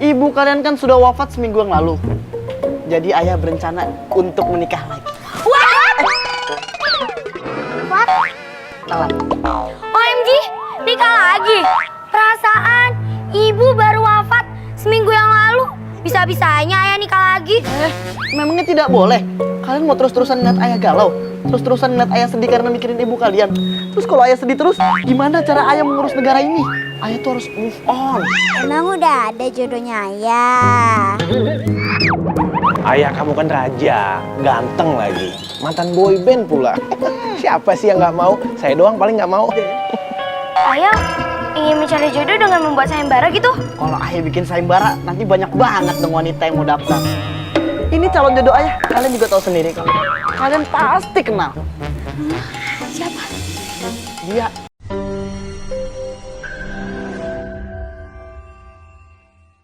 Ibu kalian kan sudah wafat seminggu yang lalu. Jadi ayah berencana untuk menikah lagi. What? Telat. OMG, nikah lagi? Perasaan ibu baru wafat seminggu yang lalu. Bisa-bisanya ayah nikah lagi. Memangnya tidak boleh? Kalian mau terus-terusan ngeliat ayah galau? Terus-terusan ngeliat ayah sedih karena mikirin ibu kalian? Terus kalau ayah sedih terus, gimana cara ayah mengurus negara ini? Ayah tuh harus move on. Emang udah ada jodohnya ayah? Ayah kamu kan raja, ganteng lagi, mantan boy band pula. Siapa sih yang nggak mau? Saya doang paling nggak mau. Ayah ingin mencari jodoh dengan membuat sayembara gitu? Kalau ayah bikin sayembara, nanti banyak banget dong wanita yang mau daftar. Ini calon jodoh ayah, kalian juga tahu sendiri kan? Kalian pasti kenal. Siapa? Dia